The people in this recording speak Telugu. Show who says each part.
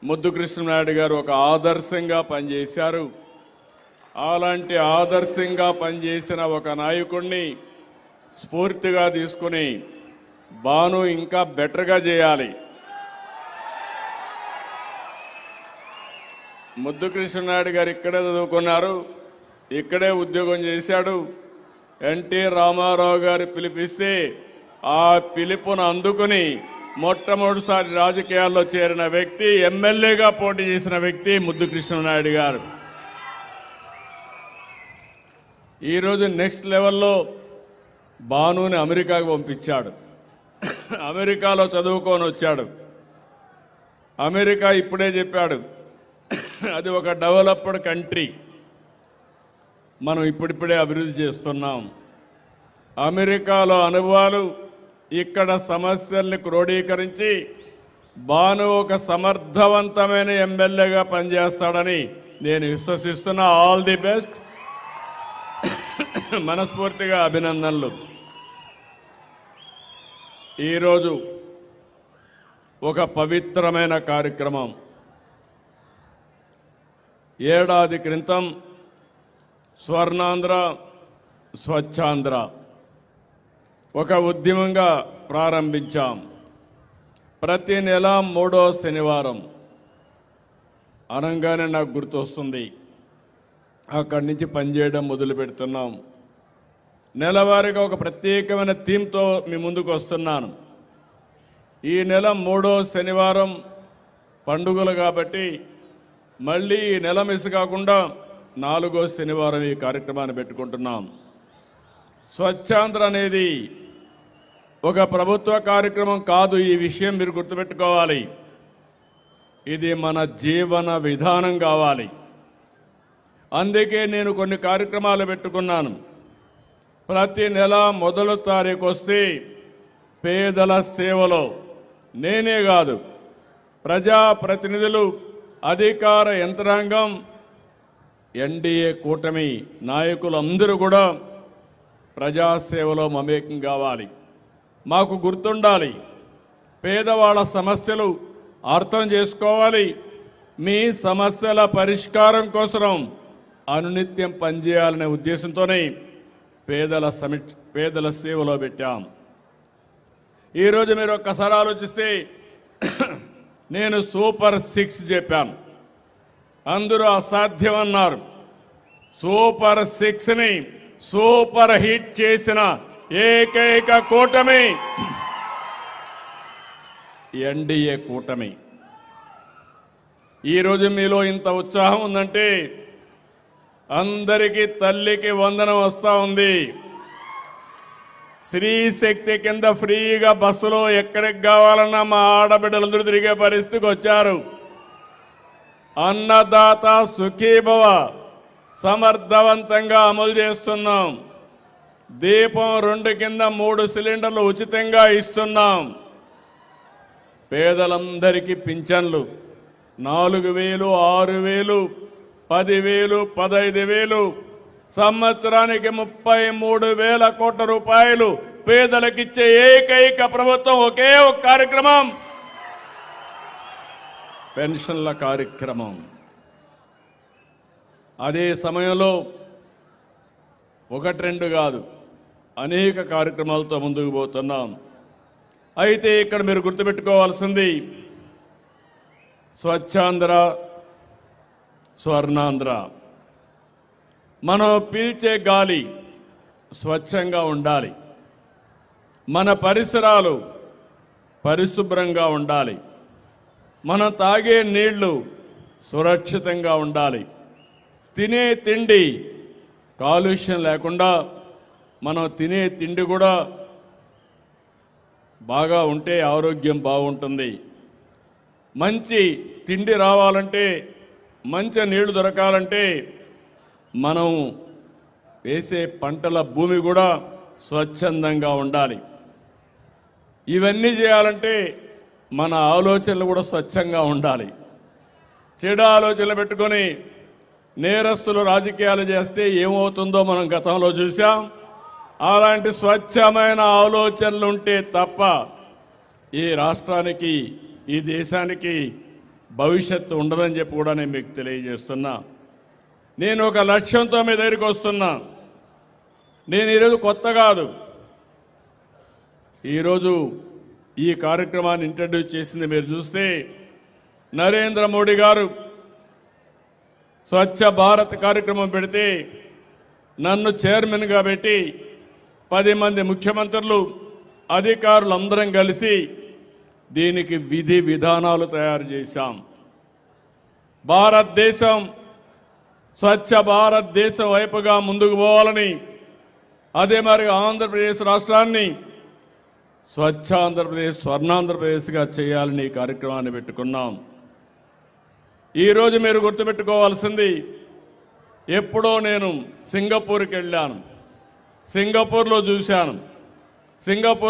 Speaker 1: ముద్దు కృష్ణనాయుడు గారు ఒక ఆదర్శంగా పనిచేశారు. అలాంటి ఆదర్శంగా పనిచేసిన ఒక నాయకుడిని స్ఫూర్తిగా తీసుకుని భాను ఇంకా బెటర్గా చేయాలి. ముద్దు కృష్ణనాయుడు గారు ఇక్కడే చదువుకున్నారు, ఇక్కడే ఉద్యోగం చేశాడు. ఎన్టీ రామారావు గారు పిలిపిస్తే ఆ పిలుపును అందుకుని మొట్టమొదటిసారి రాజకీయాల్లో చేరిన వ్యక్తి, ఎమ్మెల్యేగా పోటీ చేసిన వ్యక్తి ముద్దు కృష్ణనాయుడు గారు. ఈరోజు నెక్స్ట్ లెవెల్లో భానుని అమెరికాకు పంపించాడు. అమెరికాలో చదువుకొని వచ్చాడు. అమెరికా ఇప్పుడే చెప్పాడు, అది ఒక డెవలప్డ్ కంట్రీ, మనం ఇప్పుడిప్పుడే అభివృద్ధి చేస్తున్నాం. అమెరికాలో అనుభవాలు ఇక్కడ సమస్యల్ని క్రోడీకరించి భాను ఒక సమర్థవంతమైన ఎమ్మెల్యేగా పనిచేస్తాడని నేను విశ్వసిస్తున్నా. ఆల్ ది బెస్ట్, మనస్ఫూర్తిగా అభినందనలు. ఈరోజు ఒక పవిత్రమైన కార్యక్రమం. ఏడాది క్రితం స్వర్ణాంధ్ర స్వచ్ఛాంధ్ర ఒక ఉద్యమంగా ప్రారంభించాం. ప్రతి నెల 3వ శనివారం అనగానే నాకు గుర్తొస్తుంది, అక్కడి నుంచి పనిచేయడం మొదలు పెడుతున్నాం. నెలవారీగా ఒక ప్రత్యేకమైన థీమ్తో మీ ముందుకు వస్తున్నాను. ఈ నెల 3వ శనివారం పండుగలు కాబట్టి మళ్ళీ ఈ నెల మిస్ కాకుండా 4వ శనివారం ఈ కార్యక్రమాన్ని పెట్టుకుంటున్నాం. స్వచ్ఛాంధ్ర అనేది ఒక ప్రభుత్వ కార్యక్రమం కాదు, ఈ విషయం మీరు గుర్తుపెట్టుకోవాలి. ఇది మన జీవన విధానం కావాలి. అందుకే నేను కొన్ని కార్యక్రమాలు పెట్టుకున్నాను. ప్రతి నెల 1వ తారీఖు వస్తే పేదల సేవలో నేనే కాదు, ప్రజాప్రతినిధులు, అధికార యంత్రాంగం, ఎన్డీఏ కూటమి నాయకులందరూ కూడా ప్రజాసేవలో మమేకం కావాలి. మాకు గుర్తుండాలి, పేదవాళ్ళ సమస్యలు అర్థం చేసుకోవాలి. మీ సమస్యల పరిష్కారం కోసం అనునిత్యం పనిచేయాలనే ఉద్దేశంతోనే పేదల సేవలో పెట్టాం. ఈరోజు మీరు ఒక్కసారి ఆలోచిస్తే నేను సూపర్ 6 చెప్పాను, అందరూ అసాధ్యమన్నారు. సూపర్ 6ని సూపర్ హిట్ చేసిన ఏకైక కూటమి ఎన్డీఏ కూటమి. ఈరోజు మీలో ఇంత ఉత్సాహం ఉందంటే అందరికీ తల్లికి వందనం వస్తూ ఉంది. స్త్రీ శక్తి కింద ఫ్రీగా బస్సులో ఎక్కడికి కావాలన్నా మా ఆడబిడ్డలందరూ తిరిగే పరిస్థితికి వచ్చారు. అన్నదాత సుఖీభవ సమర్థవంతంగా అమలు చేస్తున్నాం. దీపం 2 కింద 3 సిలిండర్లు ఉచితంగా ఇస్తున్నాం. పేదలందరికీ పింఛన్లు 4,000, 6,000, 10,000, 15,000, సంవత్సరానికి 33,000 కోట్ల రూపాయలు పేదలకిచ్చే ఏకైక ప్రభుత్వం ఒకే ఒక కార్యక్రమం, పెన్షన్ల కార్యక్రమం. అదే సమయంలో 1-2 కాదు, అనేక కార్యక్రమాలతో ముందుకు పోతున్నాం. అయితే ఇక్కడ మీరు గుర్తుపెట్టుకోవాల్సింది, స్వచ్ఛాంధ్ర స్వర్ణాంధ్ర. మనం పీల్చే గాలి స్వచ్ఛంగా ఉండాలి, మన పరిసరాలు పరిశుభ్రంగా ఉండాలి, మనం తాగే నీళ్లు సురక్షితంగా ఉండాలి, తినే తిండి కాలుష్యం లేకుండా, మనం తినే తిండి కూడా బాగా ఉంటే ఆరోగ్యం బాగుంటుంది. మంచి తిండి రావాలంటే, మంచి నీళ్లు దొరకాలంటే మనం వేసే పంటల భూమి కూడా స్వచ్ఛందంగా ఉండాలి. ఇవన్నీ చేయాలంటే మన ఆలోచనలు కూడా స్వచ్ఛంగా ఉండాలి. చెడు ఆలోచనలు పెట్టుకొని నేరస్తులు రాజకీయాలు చేస్తే ఏమవుతుందో మనం గతంలో చూసాం. అలాంటి స్వచ్ఛమైన ఆలోచనలు ఉంటే తప్ప ఈ రాష్ట్రానికి, ఈ దేశానికి భవిష్యత్తు ఉండదని చెప్పి కూడా నేను మీకు తెలియజేస్తున్నా. నేను ఒక లక్ష్యంతో మీ దగ్గరికి వస్తున్నా. నేను ఈరోజు కొత్త కాదు. ఈరోజు ఈ కార్యక్రమాన్ని ఇంట్రడ్యూస్ చేసింది మీరు చూస్తే నరేంద్ర మోడీ గారు స్వచ్ఛ భారత్ కార్యక్రమం పెడితే నన్ను చైర్మన్గా పెట్టి 10 మంది ముఖ్యమంత్రులు అధికారులు అందరం కలిసి దీనికి విధి విధానాలు తయారు చేశాం. భారతదేశం స్వచ్ఛ భారతదేశం వైపుగా ముందుకు పోవాలని, అదే మరి ఆంధ్రప్రదేశ్ రాష్ట్రాన్ని స్వచ్ఛ ఆంధ్రప్రదేశ్ స్వర్ణాంధ్రప్రదేశ్గా చేయాలని ఈ కార్యక్రమాన్ని పెట్టుకున్నాం. ఈరోజు మీరు గుర్తుపెట్టుకోవాల్సింది, ఎప్పుడో నేను సింగపూర్కి వెళ్ళాను. సింగపూర్లో చూశాను. సింగపూర్